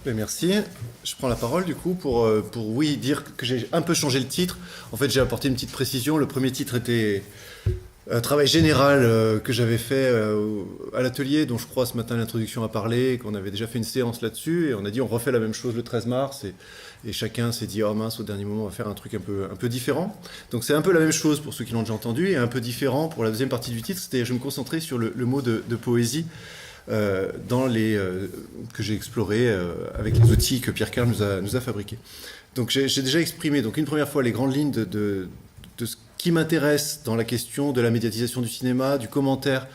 Ben, merci. Je prends la parole du coup pour oui, dire que j'ai un peu changé le titre. En fait, j'ai apporté une petite précision. Le premier titre était un travail général que j'avais fait à l'atelier, dont je crois ce matin l'introduction a parlé, qu'on avait déjà fait une séance là-dessus, et on a dit on refait la même chose le 13 mars, et chacun s'est dit oh mince, au dernier moment on va faire un truc un peu différent. Donc c'est un peu la même chose pour ceux qui l'ont déjà entendu, et un peu différent pour la deuxième partie du titre, c'était je me concentrais sur le mot de poésie. Que j'ai exploré avec les outils que Pierre Carl nous a fabriqués. Donc j'ai déjà exprimé donc une première fois les grandes lignes de ce qui m'intéresse dans la question de la médiatisation du cinéma, du commentaire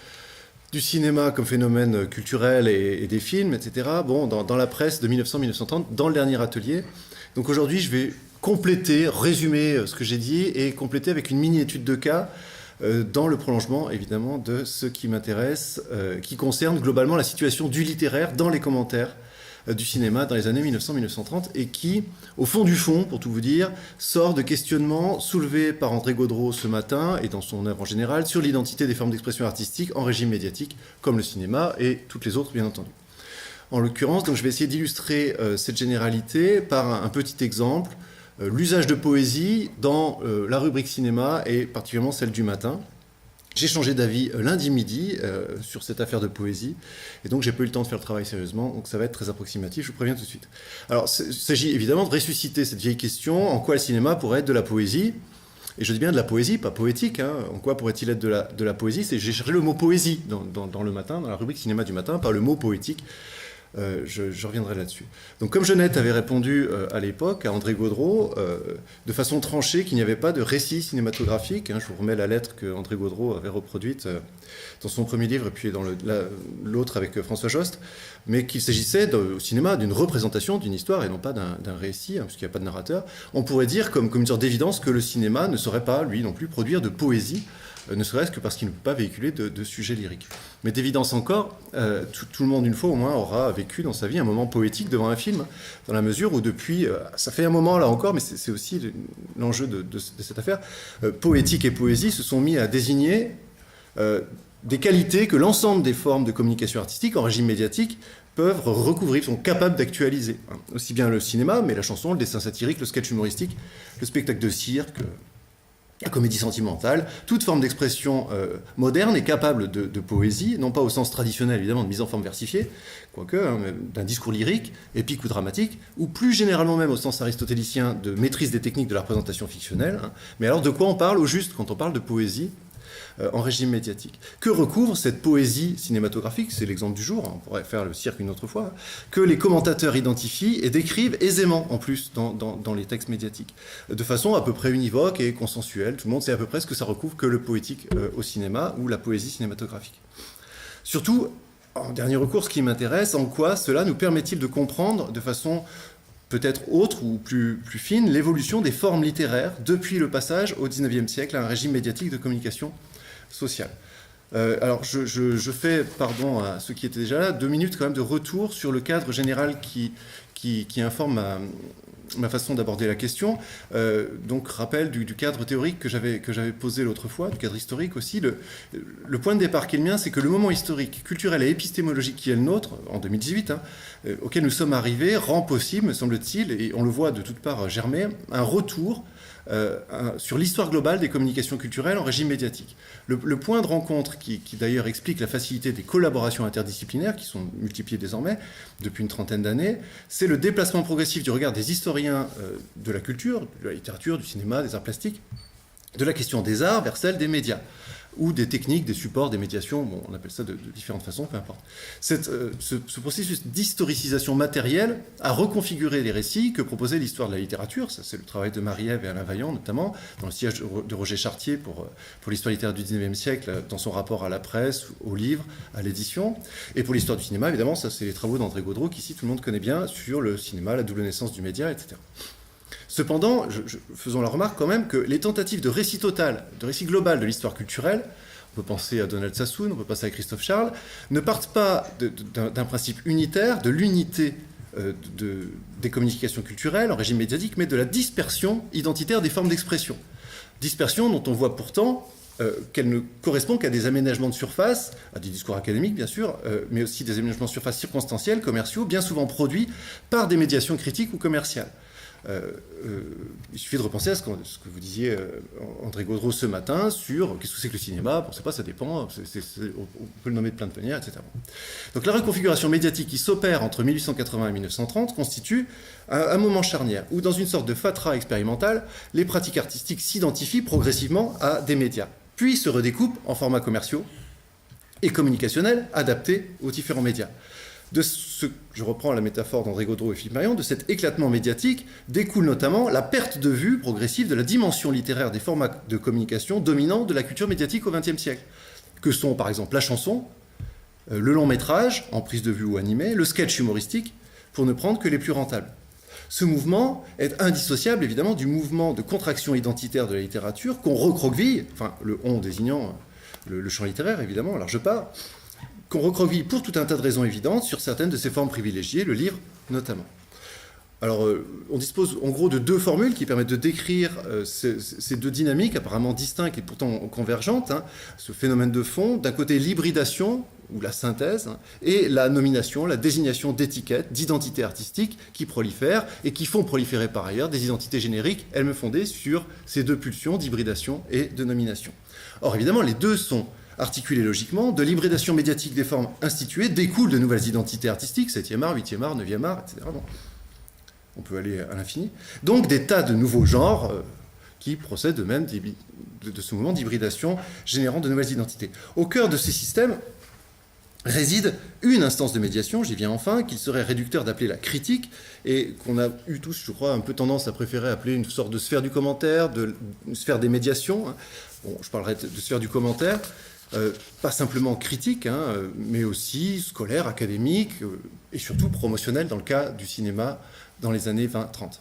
du cinéma comme phénomène culturel et des films, etc. Bon, dans la presse de 1900-1930, dans le dernier atelier. Donc aujourd'hui, je vais compléter, résumer ce que j'ai dit et compléter avec une mini-étude de cas dans le prolongement, évidemment, de ce qui m'intéresse, qui concerne globalement la situation du littéraire dans les commentaires du cinéma dans les années 1900-1930 et qui, au fond du fond, pour tout vous dire, sort de questionnements soulevés par André Gaudreau ce matin et dans son œuvre en général sur l'identité des formes d'expression artistique en régime médiatique, comme le cinéma et toutes les autres, bien entendu. En l'occurrence, donc, je vais essayer d'illustrer cette généralité par un petit exemple, l'usage de poésie dans la rubrique cinéma et particulièrement celle du matin. J'ai changé d'avis lundi midi sur cette affaire de poésie et donc j'ai pas eu le temps de faire le travail sérieusement, donc ça va être très approximatif, je vous préviens tout de suite. Alors il s'agit évidemment de ressusciter cette vieille question, en quoi le cinéma pourrait être de la poésie, et je dis bien de la poésie, pas poétique, hein. En quoi pourrait-il être de la poésie, j'ai cherché le mot poésie dans le matin, dans la rubrique cinéma du matin, pas le mot poétique. Je reviendrai là-dessus. Donc comme Jeunette avait répondu à l'époque à André Gaudreau de façon tranchée qu'il n'y avait pas de récit cinématographique, hein, je vous remets la lettre que André Gaudreau avait reproduite dans son premier livre et puis dans l'autre avec François Jost, mais qu'il s'agissait au cinéma d'une représentation d'une histoire et non pas d'un récit, hein, puisqu'il n'y a pas de narrateur. On pourrait dire comme une sorte d'évidence que le cinéma ne saurait pas, lui non plus, produire de poésie, ne serait-ce que parce qu'il ne peut pas véhiculer de sujets lyriques. Mais d'évidence encore, tout le monde une fois au moins aura vécu dans sa vie un moment poétique devant un film, dans la mesure où depuis, ça fait un moment là encore, mais c'est aussi l'enjeu de cette affaire, poétique et poésie se sont mis à désigner des qualités que l'ensemble des formes de communication artistique en régime médiatique peuvent recouvrir, sont capables d'actualiser. Aussi bien le cinéma, mais la chanson, le dessin satirique, le sketch humoristique, le spectacle de cirque, la comédie sentimentale, toute forme d'expression moderne est capable de poésie, non pas au sens traditionnel évidemment de mise en forme versifiée, quoique hein, d'un discours lyrique, épique ou dramatique, ou plus généralement même au sens aristotélicien de maîtrise des techniques de la représentation fictionnelle. Hein. Mais alors de quoi on parle au juste quand on parle de poésie en régime médiatique? Que recouvre cette poésie cinématographique? C'est l'exemple du jour, hein, on pourrait faire le cirque une autre fois, que les commentateurs identifient et décrivent aisément en plus dans les textes médiatiques, de façon à peu près univoque et consensuelle. Tout le monde sait à peu près ce que ça recouvre que le poétique au cinéma ou la poésie cinématographique. Surtout, en dernier recours, ce qui m'intéresse, en quoi cela nous permet-il de comprendre de façon peut-être autre ou plus fine l'évolution des formes littéraires depuis le passage au XIXe siècle à un régime médiatique de communication sociale. Alors je fais, pardon à ceux qui étaient déjà là, 2 minutes quand même de retour sur le cadre général qui informe ma façon d'aborder la question. Donc rappel du cadre théorique que j'avais posé l'autre fois, du cadre historique aussi. Le point de départ qui est le mien, c'est que le moment historique, culturel et épistémologique qui est le nôtre, en 2018, hein, auquel nous sommes arrivés, rend possible, me semble-t-il, et on le voit de toutes parts germer, un retour sur l'histoire globale des communications culturelles en régime médiatique. Le point de rencontre qui d'ailleurs explique la facilité des collaborations interdisciplinaires qui sont multipliées désormais depuis une trentaine d'années, c'est le déplacement progressif du regard des historiens de la culture, de la littérature, du cinéma, des arts plastiques, de la question des arts vers celle des médias ou des techniques, des supports, des médiations, bon, on appelle ça de différentes façons, peu importe. Ce processus d'historicisation matérielle a reconfiguré les récits que proposait l'histoire de la littérature, ça c'est le travail de Marie-Ève et Alain Vaillant notamment, dans le sillage de Roger Chartier pour l'histoire littéraire du XIXe siècle, dans son rapport à la presse, au livre, à l'édition, et pour l'histoire du cinéma, évidemment, ça c'est les travaux d'André Gaudreau, qu'ici tout le monde connaît bien, sur le cinéma, la double naissance du média, etc. Cependant, faisons la remarque quand même que les tentatives de récit total, de récit global de l'histoire culturelle, on peut penser à Donald Sassoon, on peut penser à Christophe Charles, ne partent pas d'un principe unitaire, de l'unité des communications culturelles en régime médiatique, mais de la dispersion identitaire des formes d'expression. Dispersion dont on voit pourtant qu'elle ne correspond qu'à des aménagements de surface, à des discours académiques bien sûr, mais aussi des aménagements de surface circonstanciels, commerciaux, bien souvent produits par des médiations critiques ou commerciales. Il suffit de repenser à ce que vous disiez, André Gaudreau, ce matin, sur qu'est-ce que c'est que le cinéma. Bon, on ne sait pas, ça dépend, on peut le nommer de plein de manières, etc. Donc la reconfiguration médiatique qui s'opère entre 1880 et 1930 constitue un moment charnière, où dans une sorte de fatras expérimental, les pratiques artistiques s'identifient progressivement à des médias, puis se redécoupent en formats commerciaux et communicationnels adaptés aux différents médias. Je reprends la métaphore d'André Gaudreau et Philippe Marion, de cet éclatement médiatique découle notamment la perte de vue progressive de la dimension littéraire des formats de communication dominants de la culture médiatique au XXe siècle, que sont par exemple la chanson, le long métrage, en prise de vue ou animé, le sketch humoristique, pour ne prendre que les plus rentables. Ce mouvement est indissociable évidemment du mouvement de contraction identitaire de la littérature qu'on recroqueville, enfin le on désignant le champ littéraire évidemment, à large part, qu'on recroqueville pour tout un tas de raisons évidentes sur certaines de ces formes privilégiées, le livre notamment. Alors, on dispose en gros de deux formules qui permettent de décrire ces deux dynamiques apparemment distinctes et pourtant convergentes. Ce phénomène de fond, d'un côté l'hybridation, ou la synthèse, et la nomination, la désignation d'étiquettes, d'identités artistiques qui prolifèrent et qui font proliférer par ailleurs des identités génériques, elles-mêmes fondées sur ces deux pulsions d'hybridation et de nomination. Or, évidemment, les deux sont articulés logiquement. De l'hybridation médiatique des formes instituées découlent de nouvelles identités artistiques, 7e art, 8e art, 9e art, etc. Bon. On peut aller à l'infini. Donc des tas de nouveaux genres qui procèdent eux-mêmes de ce mouvement d'hybridation générant de nouvelles identités. Au cœur de ces systèmes réside une instance de médiation, j'y viens enfin, qu'il serait réducteur d'appeler la critique, et qu'on a eu tous, je crois, un peu tendance à préférer appeler une sorte de sphère du commentaire, une sphère des médiations. Bon, je parlerai de sphère du commentaire. Pas simplement critique, mais aussi scolaire, académique, et surtout promotionnel dans le cas du cinéma dans les années 20-30.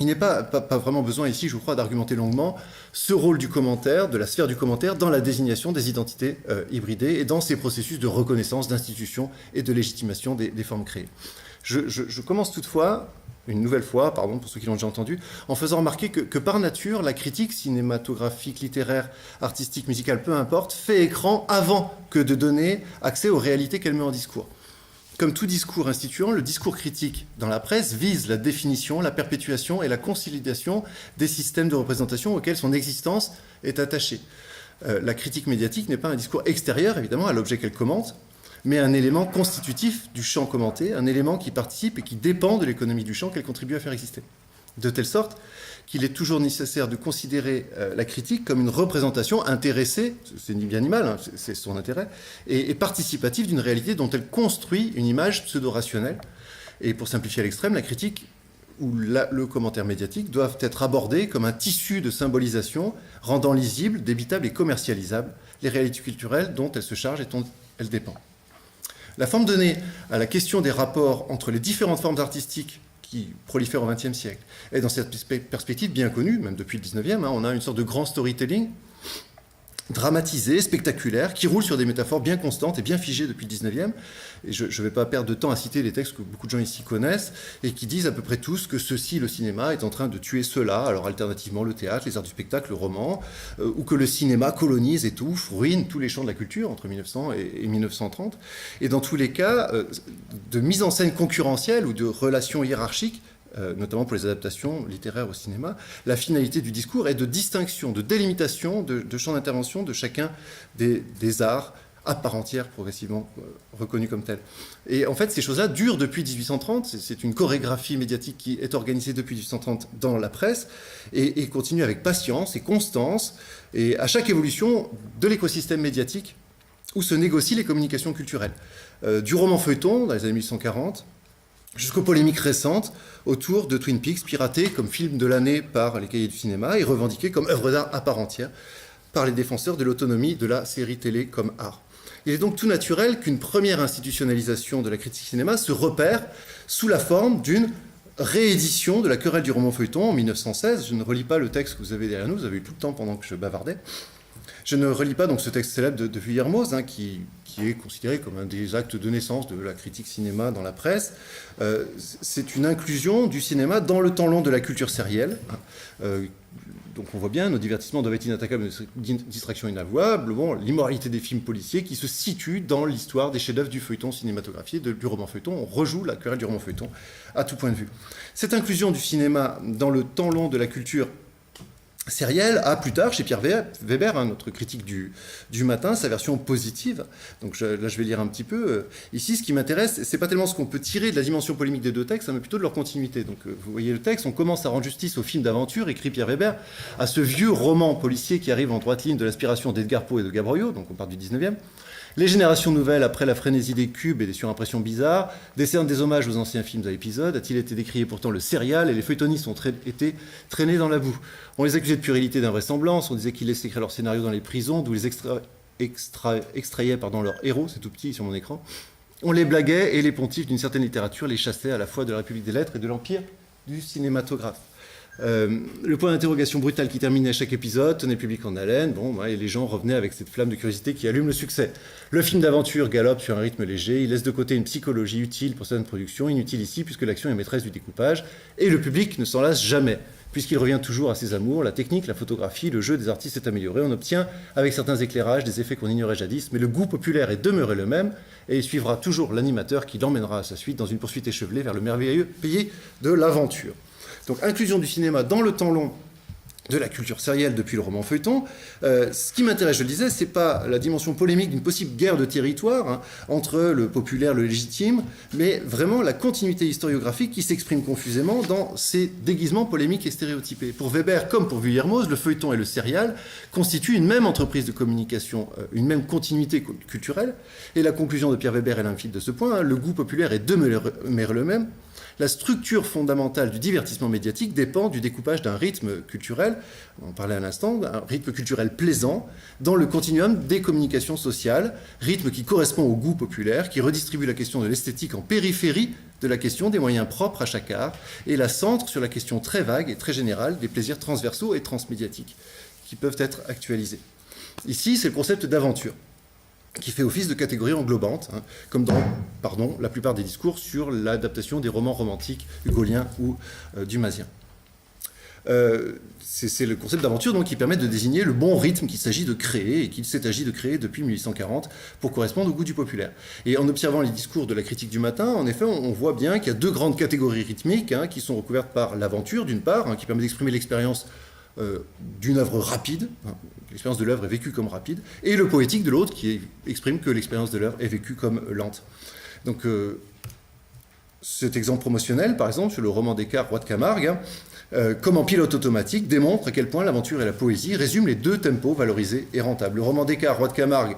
Il n'est pas vraiment besoin ici, je crois, d'argumenter longuement ce rôle du commentaire, de la sphère du commentaire, dans la désignation des identités hybridées et dans ces processus de reconnaissance d'institutions et de légitimation des formes créées. Je commence toutefois, une nouvelle fois, pardon pour ceux qui l'ont déjà entendu, en faisant remarquer que par nature, la critique cinématographique, littéraire, artistique, musicale, peu importe, fait écran avant que de donner accès aux réalités qu'elle met en discours. Comme tout discours instituant, le discours critique dans la presse vise la définition, la perpétuation et la consolidation des systèmes de représentation auxquels son existence est attachée. La critique médiatique n'est pas un discours extérieur, évidemment, à l'objet qu'elle commente, mais un élément constitutif du champ commenté, un élément qui participe et qui dépend de l'économie du champ qu'elle contribue à faire exister. De telle sorte qu'il est toujours nécessaire de considérer la critique comme une représentation intéressée, c'est bien animal, c'est son intérêt, et participative d'une réalité dont elle construit une image pseudo-rationnelle. Et pour simplifier à l'extrême, la critique ou le commentaire médiatique doivent être abordés comme un tissu de symbolisation rendant lisible, débitable et commercialisable les réalités culturelles dont elle se charge et dont elle dépend. La forme donnée à la question des rapports entre les différentes formes artistiques qui prolifèrent au XXe siècle est dans cette perspective bien connue, même depuis le XIXe, on a une sorte de grand storytelling dramatisé, spectaculaire, qui roule sur des métaphores bien constantes et bien figées depuis le XIXe. Et je ne vais pas perdre de temps à citer les textes que beaucoup de gens ici connaissent et qui disent à peu près tous que ceci, le cinéma, est en train de tuer cela, alors alternativement le théâtre, les arts du spectacle, le roman, ou que le cinéma colonise, étouffe, ruine tous les champs de la culture entre 1900 et 1930. Et dans tous les cas, de mise en scène concurrentielle ou de relations hiérarchiques, notamment pour les adaptations littéraires au cinéma, la finalité du discours est de distinction, de délimitation de champ d'intervention de chacun des arts à part entière, progressivement reconnus comme tels. Et en fait, ces choses-là durent depuis 1830, c'est une chorégraphie médiatique qui est organisée depuis 1830 dans la presse, et continue avec patience et constance, et à chaque évolution de l'écosystème médiatique où se négocient les communications culturelles. Du roman feuilleton, dans les années 1840, jusqu'aux polémiques récentes autour de Twin Peaks, piraté comme film de l'année par les cahiers du cinéma et revendiqué comme œuvre d'art à part entière par les défenseurs de l'autonomie de la série télé comme art. Il est donc tout naturel qu'une première institutionnalisation de la critique cinéma se repère sous la forme d'une réédition de la querelle du roman feuilleton en 1916. Je ne relis pas le texte que vous avez derrière nous, vous avez eu tout le temps pendant que je bavardais. Je ne relis pas donc ce texte célèbre de Vuillermoz, hein, qui est considéré comme un des actes de naissance de la critique cinéma dans la presse. C'est une inclusion du cinéma dans le temps long de la culture sérielle. Donc on voit bien, nos divertissements doivent être inattaquables, distraction inavouable. Bon, l'immoralité des films policiers qui se situe dans l'histoire des chefs-d'œuvre du feuilleton cinématographié, du roman feuilleton. On rejoue la querelle du roman feuilleton à tout point de vue. Cette inclusion du cinéma dans le temps long de la culture sérielle a plus tard, chez Pierre Weber, hein, notre critique du matin, sa version positive. Donc là, je vais lire un petit peu. Ici, ce qui m'intéresse, c'est pas tellement ce qu'on peut tirer de la dimension polémique des deux textes, mais plutôt de leur continuité. Donc vous voyez le texte, on commence à rendre justice au film d'aventure, écrit Pierre Weber, à ce vieux roman policier qui arrive en droite ligne de l'inspiration d'Edgar Poe et de Gaboriau, donc on parle du 19e. Les générations nouvelles, après la frénésie des cubes et des surimpressions bizarres, décernent des hommages aux anciens films à épisodes. A-t-il été décrié pourtant le serial et les feuilletonistes ont été traînés dans la boue. On les accusait de puérilité d'invraisemblance, on disait qu'ils laissaient écrire leurs scénarios dans les prisons, d'où ils extrayaient leurs héros, c'est tout petit sur mon écran. On les blaguait et les pontifs d'une certaine littérature les chassaient à la fois de la République des lettres et de l'empire du cinématographe. Le point d'interrogation brutal qui terminait chaque épisode tenait le public en haleine, et les gens revenaient avec cette flamme de curiosité qui allume le succès. Le film d'aventure galope sur un rythme léger, il laisse de côté une psychologie utile pour certaines productions, inutile ici puisque l'action est maîtresse du découpage, et le public ne s'en lasse jamais, puisqu'il revient toujours à ses amours, la technique, la photographie, le jeu des artistes est amélioré, on obtient avec certains éclairages des effets qu'on ignorait jadis, mais le goût populaire est demeuré le même, et il suivra toujours l'animateur qui l'emmènera à sa suite dans une poursuite échevelée vers le merveilleux pays de l'aventure. Donc, inclusion du cinéma dans le temps long de la culture sérielle depuis le roman feuilleton. Ce qui m'intéresse, je le disais, c'est pas la dimension polémique d'une possible guerre de territoire entre le populaire, le légitime, mais vraiment la continuité historiographique qui s'exprime confusément dans ces déguisements polémiques et stéréotypés. Pour Weber, comme pour Vuillermoz, le feuilleton et le serial constituent une même entreprise de communication, une même continuité culturelle, et la conclusion de Pierre Weber est limpide de ce point, le goût populaire est demeuré le même. La structure fondamentale du divertissement médiatique dépend du découpage d'un rythme culturel, on en parlait à l'instant, un rythme culturel plaisant, dans le continuum des communications sociales, rythme qui correspond au goût populaire, qui redistribue la question de l'esthétique en périphérie de la question des moyens propres à chaque art, et la centre sur la question très vague et très générale des plaisirs transversaux et transmédiatiques, qui peuvent être actualisés. Ici, c'est le concept d'aventure, qui fait office de catégorie englobante, comme dans la plupart des discours sur l'adaptation des romans romantiques hugoliens ou dumasien. C'est le concept d'aventure donc, qui permet de désigner le bon rythme qu'il s'agit de créer et qu'il s'est agi de créer depuis 1840 pour correspondre au goût du populaire. Et en observant les discours de la critique du matin, en effet, on voit bien qu'il y a deux grandes catégories rythmiques qui sont recouvertes par l'aventure d'une part, qui permet d'exprimer l'expérience d'une œuvre rapide, l'expérience de l'œuvre est vécue comme rapide, et le poétique de l'autre qui exprime que l'expérience de l'œuvre est vécue comme lente. Donc cet exemple promotionnel, par exemple, sur le roman Descartes, Roi de Camargue, comme en pilote automatique, démontre à quel point l'aventure et la poésie résument les deux tempos valorisés et rentables. Le roman Descartes, Roi de Camargue,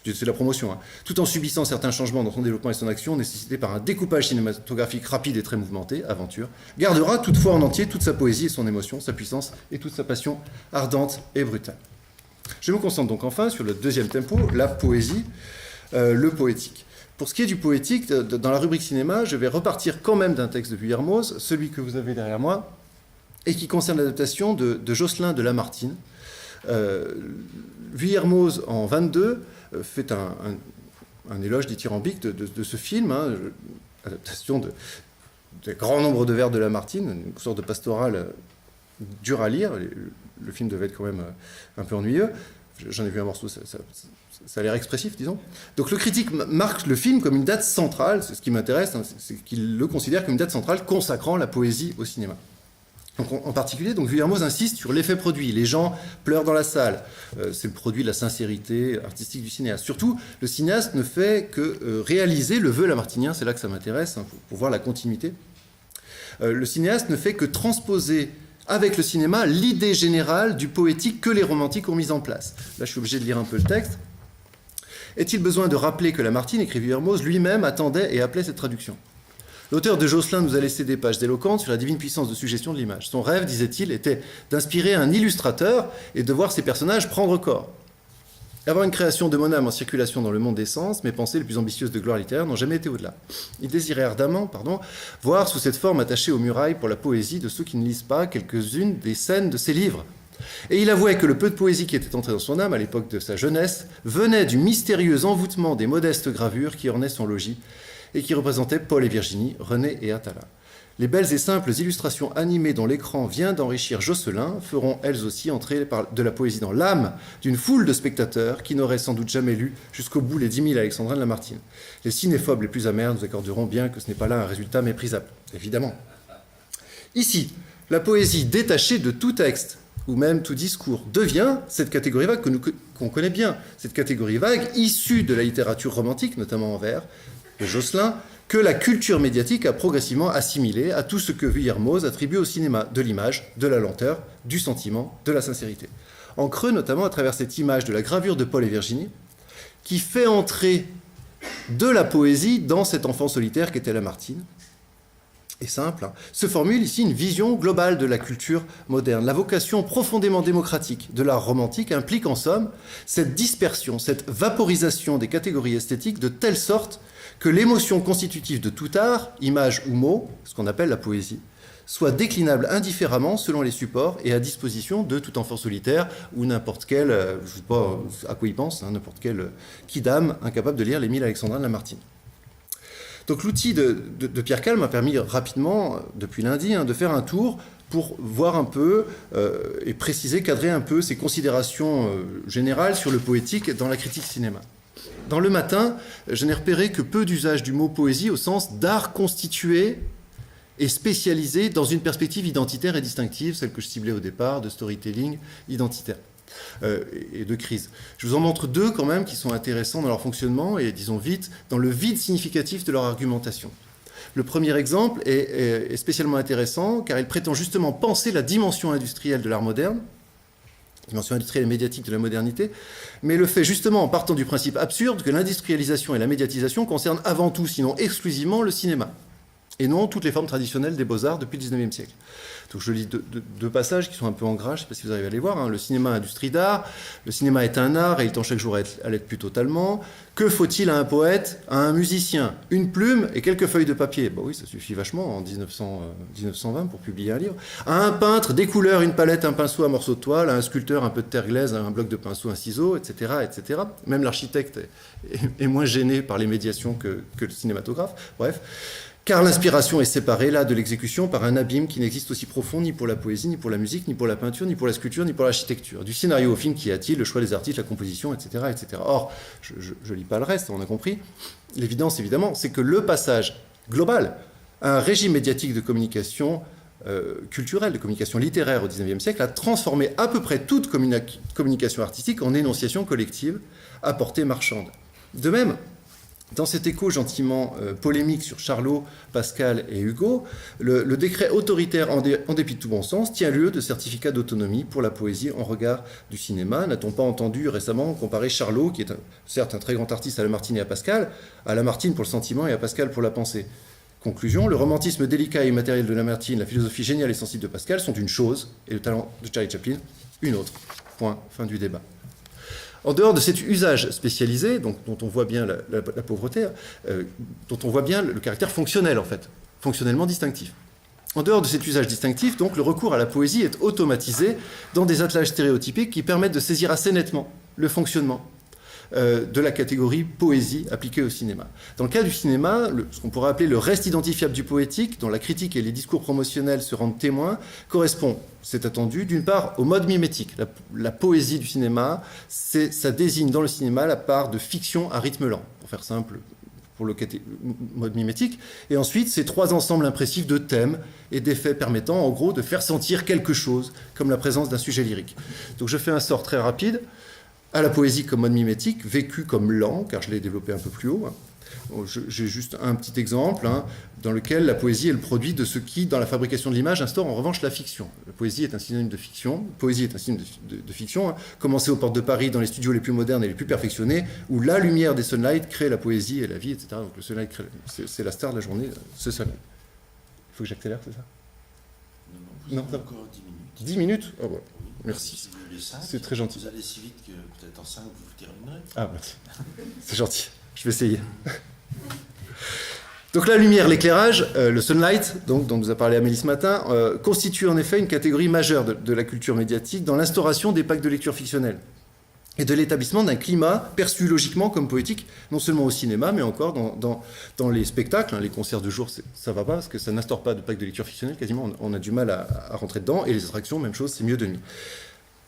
c'est la promotion, tout en subissant certains changements dans son développement et son action, nécessités par un découpage cinématographique rapide et très mouvementé, aventure, gardera toutefois en entier toute sa poésie et son émotion, sa puissance et toute sa passion ardente et brutale. Je me concentre donc enfin sur le deuxième tempo, la poésie, le poétique. Pour ce qui est du poétique, dans la rubrique cinéma, je vais repartir quand même d'un texte de Vuillermoz, celui que vous avez derrière moi, et qui concerne l'adaptation de Jocelyn de Lamartine. Vuillermoz, en 22, fait un éloge dithyrambique de ce film, adaptation de grand nombre de vers de Lamartine, une sorte de pastorale dure à lire. Le film devait être quand même un peu ennuyeux. J'en ai vu un morceau, ça a l'air expressif, disons. Donc le critique marque le film comme une date centrale, c'est ce qui m'intéresse, c'est qu'il le considère comme une date centrale consacrant la poésie au cinéma. Donc, en particulier, Vuillermoz insiste sur l'effet produit. Les gens pleurent dans la salle. C'est le produit de la sincérité artistique du cinéaste. Surtout, le cinéaste ne fait que réaliser le vœu lamartinien, c'est là que ça m'intéresse, pour voir la continuité. Le cinéaste ne fait que transposer avec le cinéma l'idée générale du poétique que les romantiques ont mise en place. Là, je suis obligé de lire un peu le texte. Est-il besoin de rappeler que Lamartine, écrit Vuillermoz, lui-même attendait et appelait cette traduction ? L'auteur de Jocelyn nous a laissé des pages éloquentes sur la divine puissance de suggestion de l'image. Son rêve, disait-il, était d'inspirer un illustrateur et de voir ses personnages prendre corps. Avoir une création de mon âme en circulation dans le monde des sens, mes pensées les plus ambitieuses de gloire littéraire n'ont jamais été au-delà. Il désirait ardemment, voir sous cette forme attachée aux murailles pour la poésie de ceux qui ne lisent pas quelques-unes des scènes de ses livres. Et il avouait que le peu de poésie qui était entré dans son âme à l'époque de sa jeunesse venait du mystérieux envoûtement des modestes gravures qui ornaient son logis et qui représentaient Paul et Virginie, René et Atala. Les belles et simples illustrations animées dont l'écran vient d'enrichir Josselin feront elles aussi entrer de la poésie dans l'âme d'une foule de spectateurs qui n'auraient sans doute jamais lu jusqu'au bout les 10 000 alexandrins de Lamartine. Les cinéphobes les plus amers nous accorderont bien que ce n'est pas là un résultat méprisable, évidemment. Ici, la poésie détachée de tout texte, ou même tout discours, devient cette catégorie vague qu'on connaît bien, cette catégorie vague issue de la littérature romantique, notamment en vers, de Josselin, que la culture médiatique a progressivement assimilé à tout ce que Vuillermoz attribue au cinéma, de l'image, de la lenteur, du sentiment, de la sincérité. En creux, notamment à travers cette image de la gravure de Paul et Virginie, qui fait entrer de la poésie dans cet enfant solitaire qu'était Lamartine, et simple, hein, se formule ici une vision globale de la culture moderne. La vocation profondément démocratique de l'art romantique implique en somme cette dispersion, cette vaporisation des catégories esthétiques de telle sorte que l'émotion constitutive de tout art, image ou mot, ce qu'on appelle la poésie, soit déclinable indifféremment selon les supports et à disposition de tout enfant solitaire ou n'importe quel, je ne sais pas à quoi il pense, hein, n'importe quel quidam incapable de lire les 1000 alexandrins de Lamartine. Donc l'outil de Pierre Cal m'a permis rapidement, depuis lundi, de faire un tour pour voir un peu et préciser, cadrer un peu ces considérations générales sur le poétique dans la critique cinéma. Dans Le Matin, je n'ai repéré que peu d'usage du mot poésie au sens d'art constitué et spécialisé dans une perspective identitaire et distinctive, celle que je ciblais au départ, de storytelling identitaire et de crise. Je vous en montre deux quand même qui sont intéressants dans leur fonctionnement et, disons vite, dans le vide significatif de leur argumentation. Le premier exemple est spécialement intéressant car il prétend justement penser la dimension industrielle de l'art moderne, dimension industrielle et médiatique de la modernité, mais le fait justement en partant du principe absurde que l'industrialisation et la médiatisation concernent avant tout, sinon exclusivement, le cinéma, et non toutes les formes traditionnelles des beaux-arts depuis le XIXe siècle. Donc je lis deux passages qui sont un peu en gras, je ne sais pas si vous arrivez à les voir. Hein. Le cinéma, industrie d'art. Le cinéma est un art et il tend chaque jour à l'être plus totalement. Que faut-il à un poète, à un musicien? Une plume et quelques feuilles de papier. Bah oui, ça suffit vachement en 1920 pour publier un livre. À un peintre, des couleurs, une palette, un pinceau, un morceau de toile. À un sculpteur, un peu de terre glaise, un bloc de pinceau, un ciseau, etc. etc. Même l'architecte est moins gêné par les médiations que le cinématographe. Bref. Car l'inspiration est séparée, là, de l'exécution par un abîme qui n'existe aussi profond ni pour la poésie, ni pour la musique, ni pour la peinture, ni pour la sculpture, ni pour l'architecture. Du scénario au film, qu'y a-t-il? Le choix des artistes, la composition, etc. etc. Or, je ne lis pas le reste, on a compris. L'évidence, évidemment, c'est que le passage global à un régime médiatique de communication culturelle, de communication littéraire au XIXe siècle, a transformé à peu près toute communication artistique en énonciation collective à portée marchande. De même, dans cet écho gentiment polémique sur Charlot, Pascal et Hugo, le décret autoritaire, en dépit de tout bon sens, tient lieu de certificat d'autonomie pour la poésie en regard du cinéma. N'a-t-on pas entendu récemment comparer Charlot, qui est certes un très grand artiste, à Lamartine et à Lamartine pour le sentiment et à Pascal pour la pensée? Conclusion, le romantisme délicat et immatériel de Lamartine, la philosophie géniale et sensible de Pascal sont une chose, et le talent de Charlie Chaplin, une autre. Point. Fin du débat. En dehors de cet usage spécialisé, donc, dont on voit bien la pauvreté, dont on voit bien le caractère fonctionnel, en fait, fonctionnellement distinctif. En dehors de cet usage distinctif, donc, le recours à la poésie est automatisé dans des attelages stéréotypiques qui permettent de saisir assez nettement le fonctionnement de la catégorie poésie appliquée au cinéma. Dans le cas du cinéma, ce qu'on pourrait appeler le reste identifiable du poétique, dont la critique et les discours promotionnels se rendent témoins, correspond, c'est attendu, d'une part au mode mimétique. La poésie du cinéma, ça désigne dans le cinéma la part de fiction à rythme lent, pour faire simple, pour le mode mimétique, et ensuite ces trois ensembles impressifs de thèmes et d'effets permettant en gros de faire sentir quelque chose, comme la présence d'un sujet lyrique. Donc je fais un sort très rapide à la poésie comme mode mimétique, vécu comme lent, car je l'ai développé un peu plus haut. J'ai juste un petit exemple dans lequel la poésie est le produit de ce qui, dans la fabrication de l'image, instaure en revanche la fiction. La poésie est un synonyme de fiction. Poésie est un synonyme de fiction. Commencez aux portes de Paris, dans les studios les plus modernes et les plus perfectionnés, où la lumière des sunlight crée la poésie et la vie, etc. Donc le sunlight, c'est la star de la journée, ce sunlight. Il faut que j'accélère, c'est ça? Non, vous avez encore 10 minutes. 10 minutes? Oh, ouais. Merci. C'est très gentil. Vous allez si vite que peut-être en 5 vous terminerez. Ah, merci. C'est gentil. Je vais essayer. Donc la lumière, l'éclairage, le sunlight, donc, dont nous a parlé Amélie ce matin, constitue en effet une catégorie majeure de la culture médiatique dans l'instauration des packs de lecture fictionnelle et de l'établissement d'un climat perçu logiquement comme poétique, non seulement au cinéma, mais encore dans les spectacles. Les concerts de jour, ça va pas, parce que ça n'instaure pas de packs de lecture fictionnelle, quasiment, on a du mal à rentrer dedans, et les attractions, même chose, c'est mieux de nuit,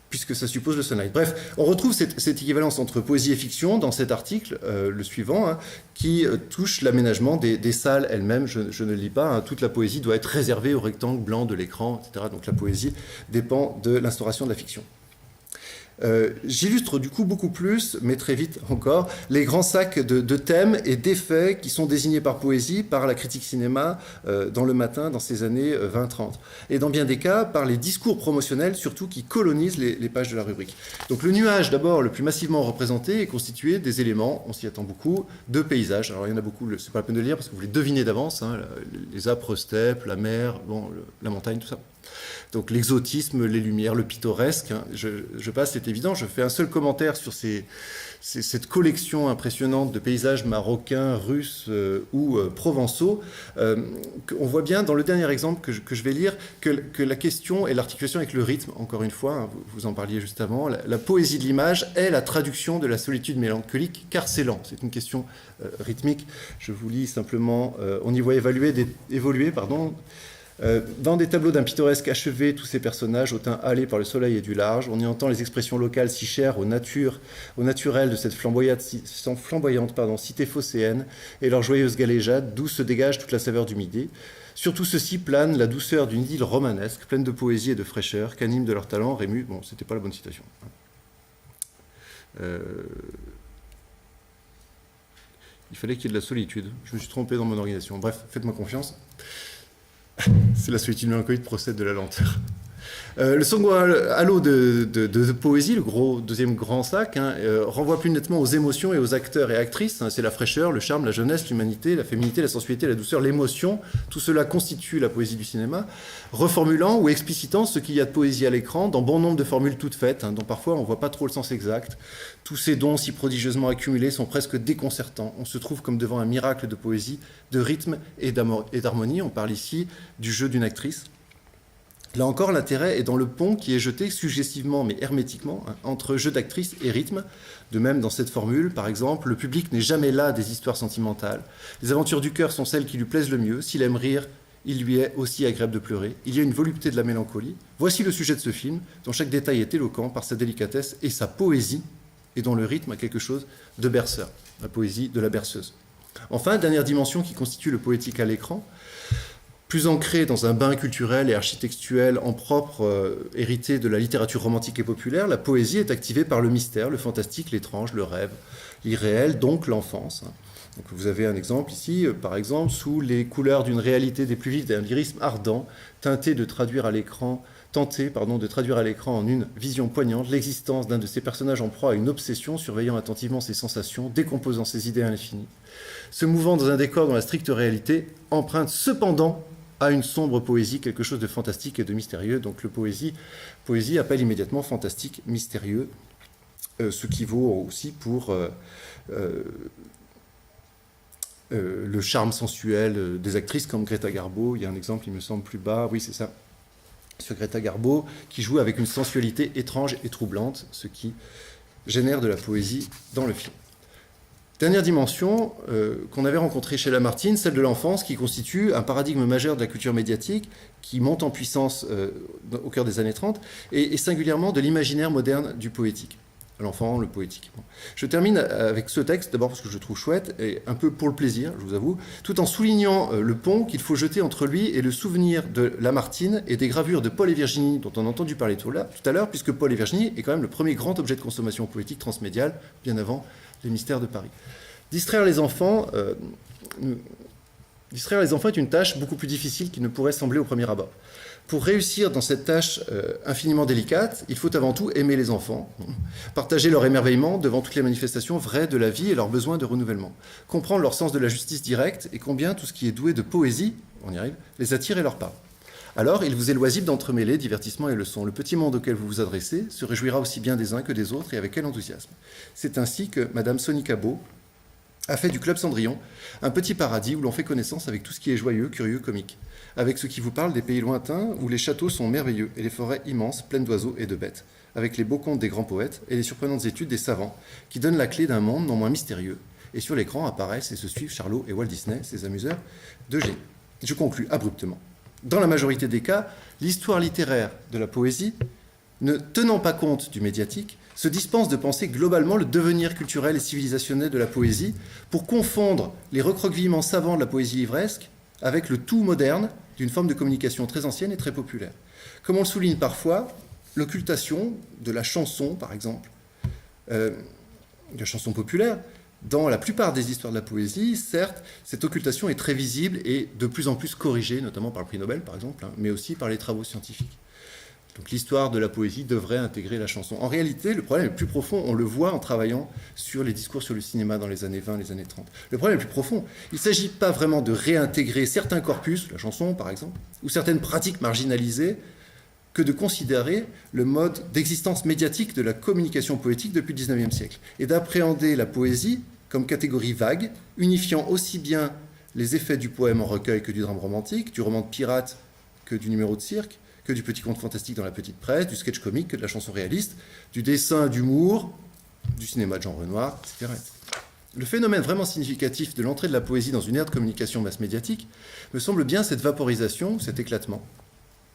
puisque ça suppose le sunlight. Bref, on retrouve cette équivalence entre poésie et fiction dans cet article, le suivant, qui touche l'aménagement des salles elles-mêmes. Je ne le lis pas, toute la poésie doit être réservée au rectangle blanc de l'écran, etc. Donc la poésie dépend de l'instauration de la fiction. J'illustre du coup beaucoup plus, mais très vite encore, les grands sacs de thèmes et d'effets qui sont désignés par poésie, par la critique cinéma dans Le Matin dans ces années 20-30. Et dans bien des cas, par les discours promotionnels, surtout, qui colonisent les pages de la rubrique. Donc le nuage, d'abord, le plus massivement représenté, est constitué des éléments, on s'y attend beaucoup, de paysages. Alors il y en a beaucoup, c'est pas la peine de le lire parce que vous les devinez d'avance, les âpres steppes, la mer, la montagne, tout ça. Donc l'exotisme, les lumières, le pittoresque, je passe, c'est évident. Je fais un seul commentaire sur cette collection impressionnante de paysages marocains, russes ou provençaux. On voit bien dans le dernier exemple que je vais lire que la question est l'articulation avec le rythme, encore une fois, vous en parliez juste avant. La poésie de l'image est la traduction de la solitude mélancolique, car c'est lent. C'est une question rythmique. Je vous lis simplement, on y voit évoluer. Dans des tableaux d'un pittoresque achevé, tous ces personnages au teint hâlé par le soleil et du large, on y entend les expressions locales si chères au naturel de cette flamboyante cité phocéenne et leur joyeuse galéjade, d'où se dégage toute la saveur du midi. Sur tout ceci plane la douceur d'une idylle romanesque, pleine de poésie et de fraîcheur, qu'anime de leur talent Rémus. Bon, c'était pas la bonne citation. Il fallait qu'il y ait de la solitude. Je me suis trompé dans mon organisation. Bref, faites-moi confiance. C'est la solitude mélancolique procède de la lenteur. Le second halo de poésie, le deuxième grand sac, renvoie plus nettement aux émotions et aux acteurs et actrices. C'est la fraîcheur, le charme, la jeunesse, l'humanité, la féminité, la sensualité, la douceur, l'émotion. Tout cela constitue la poésie du cinéma, reformulant ou explicitant ce qu'il y a de poésie à l'écran dans bon nombre de formules toutes faites, dont parfois on ne voit pas trop le sens exact. Tous ces dons si prodigieusement accumulés sont presque déconcertants. On se trouve comme devant un miracle de poésie, de rythme et d'harmonie. On parle ici du jeu d'une actrice. Là encore, l'intérêt est dans le pont qui est jeté suggestivement mais hermétiquement entre jeu d'actrice et rythme. De même, dans cette formule, par exemple, le public n'est jamais là des histoires sentimentales. Les aventures du cœur sont celles qui lui plaisent le mieux. S'il aime rire, il lui est aussi agréable de pleurer. Il y a une volupté de la mélancolie. Voici le sujet de ce film, dont chaque détail est éloquent par sa délicatesse et sa poésie, et dont le rythme a quelque chose de berceur, la poésie de la berceuse. Enfin, dernière dimension qui constitue le poétique à l'écran, plus ancré dans un bain culturel et architectuel en propre, hérité de la littérature romantique et populaire, la poésie est activée par le mystère, le fantastique, l'étrange, le rêve, l'irréel, donc l'enfance. Donc vous avez un exemple ici, par exemple, sous les couleurs d'une réalité des plus vives d'un lyrisme ardent, tenté de traduire à l'écran en une vision poignante l'existence d'un de ces personnages en proie à une obsession, surveillant attentivement ses sensations, décomposant ses idées à l'infini, se mouvant dans un décor dont la stricte réalité emprunte cependant à une sombre poésie, quelque chose de fantastique et de mystérieux. Donc le poésie appelle immédiatement fantastique, mystérieux, ce qui vaut aussi pour le charme sensuel des actrices comme Greta Garbo. Il y a un exemple, il me semble, plus bas, oui c'est ça, sur Greta Garbo, qui joue avec une sensualité étrange et troublante, ce qui génère de la poésie dans le film. Dernière dimension qu'on avait rencontrée chez Lamartine, celle de l'enfance, qui constitue un paradigme majeur de la culture médiatique, qui monte en puissance au cœur des années 30, et singulièrement de l'imaginaire moderne du poétique. L'enfant, le poétique. Bon. Je termine avec ce texte, d'abord parce que je le trouve chouette, et un peu pour le plaisir, je vous avoue, tout en soulignant le pont qu'il faut jeter entre lui et le souvenir de Lamartine et des gravures de Paul et Virginie, dont on a entendu parler tout à l'heure, puisque Paul et Virginie est quand même le premier grand objet de consommation poétique transmédiale, bien avant Les Mystères de Paris. Distraire les enfants est une tâche beaucoup plus difficile qu'il ne pourrait sembler au premier abord. Pour réussir dans cette tâche infiniment délicate, il faut avant tout aimer les enfants, partager leur émerveillement devant toutes les manifestations vraies de la vie et leurs besoins de renouvellement, comprendre leur sens de la justice directe et combien tout ce qui est doué de poésie, on y arrive, les attire et leur parle. Alors, il vous est loisible d'entremêler divertissement et leçons. Le petit monde auquel vous vous adressez se réjouira aussi bien des uns que des autres et avec quel enthousiasme. C'est ainsi que Madame Sonia Cabot a fait du Club Cendrillon un petit paradis où l'on fait connaissance avec tout ce qui est joyeux, curieux, comique, avec ceux qui vous parlent des pays lointains où les châteaux sont merveilleux et les forêts immenses, pleines d'oiseaux et de bêtes, avec les beaux contes des grands poètes et les surprenantes études des savants qui donnent la clé d'un monde non moins mystérieux. Et sur l'écran apparaissent et se suivent Charlot et Walt Disney, ces amuseurs de génie. Je conclus abruptement. Dans la majorité des cas, l'histoire littéraire de la poésie, ne tenant pas compte du médiatique, se dispense de penser globalement le devenir culturel et civilisationnel de la poésie pour confondre les recroquevillements savants de la poésie livresque avec le tout moderne d'une forme de communication très ancienne et très populaire. Comme on le souligne parfois, l'occultation de la chanson, par exemple, de la chanson populaire, dans la plupart des histoires de la poésie, certes, cette occultation est très visible et de plus en plus corrigée, notamment par le prix Nobel, par exemple, mais aussi par les travaux scientifiques. Donc l'histoire de la poésie devrait intégrer la chanson. En réalité, le problème est plus profond, on le voit en travaillant sur les discours sur le cinéma dans les années 20, les années 30. Le problème est plus profond. Il ne s'agit pas vraiment de réintégrer certains corpus, la chanson par exemple, ou certaines pratiques marginalisées, que de considérer le mode d'existence médiatique de la communication poétique depuis le XIXe siècle, et d'appréhender la poésie comme catégorie vague, unifiant aussi bien les effets du poème en recueil que du drame romantique, du roman de pirate que du numéro de cirque, que du petit conte fantastique dans la petite presse, du sketch comique que de la chanson réaliste, du dessin d'humour, du cinéma de Jean Renoir, etc. Le phénomène vraiment significatif de l'entrée de la poésie dans une ère de communication masse médiatique me semble bien cette vaporisation, cet éclatement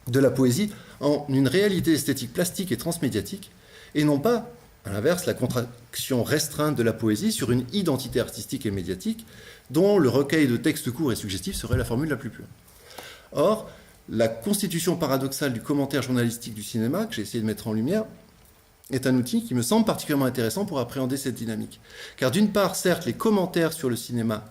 de la poésie en une réalité esthétique plastique et transmédiatique, et non pas, à l'inverse, la contraction restreinte de la poésie sur une identité artistique et médiatique dont le recueil de textes courts et suggestifs serait la formule la plus pure. Or, la constitution paradoxale du commentaire journalistique du cinéma, que j'ai essayé de mettre en lumière, est un outil qui me semble particulièrement intéressant pour appréhender cette dynamique. Car d'une part, certes, les commentaires sur le cinéma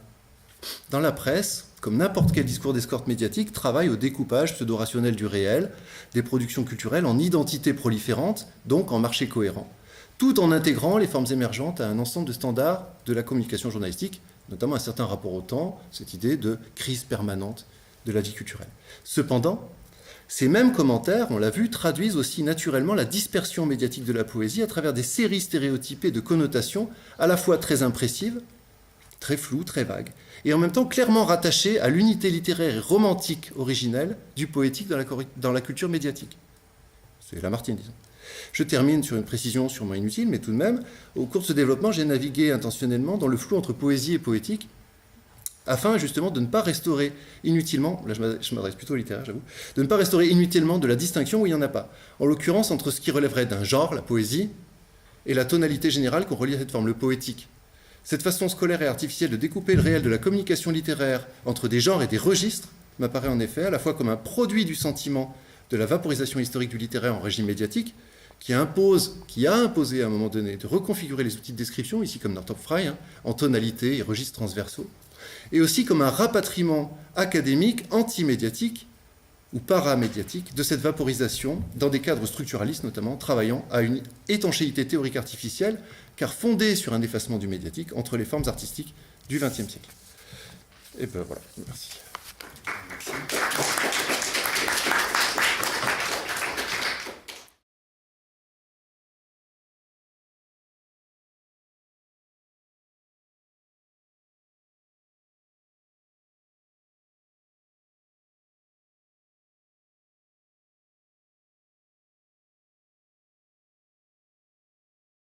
dans la presse, comme n'importe quel discours d'escorte médiatique, travaillent au découpage pseudo-rationnel du réel, des productions culturelles en identités proliférantes, donc en marché cohérent, tout en intégrant les formes émergentes à un ensemble de standards de la communication journalistique, notamment un certain rapport au temps, cette idée de crise permanente de la vie culturelle. Cependant, ces mêmes commentaires, on l'a vu, traduisent aussi naturellement la dispersion médiatique de la poésie à travers des séries stéréotypées de connotations à la fois très impressives, très floues, très vagues, et en même temps clairement rattachées à l'unité littéraire et romantique originelle du poétique dans la culture médiatique. C'est Lamartine, disons. Je termine sur une précision sûrement inutile, mais tout de même, au cours de ce développement, j'ai navigué intentionnellement dans le flou entre poésie et poétique, afin justement de ne pas restaurer inutilement, là je m'adresse plutôt au littéraire, j'avoue, de ne pas restaurer inutilement de la distinction où il n'y en a pas. En l'occurrence, entre ce qui relèverait d'un genre, la poésie, et la tonalité générale qu'on relie à cette forme, le poétique. Cette façon scolaire et artificielle de découper le réel de la communication littéraire entre des genres et des registres m'apparaît en effet à la fois comme un produit du sentiment de la vaporisation historique du littéraire en régime médiatique, qui a imposé à un moment donné de reconfigurer les outils de description, ici comme Northrop Frye, en tonalité et registres transversaux, et aussi comme un rapatriement académique anti-médiatique ou paramédiatique de cette vaporisation dans des cadres structuralistes notamment, travaillant à une étanchéité théorique artificielle, car fondée sur un effacement du médiatique entre les formes artistiques du XXe siècle. Et ben voilà, merci.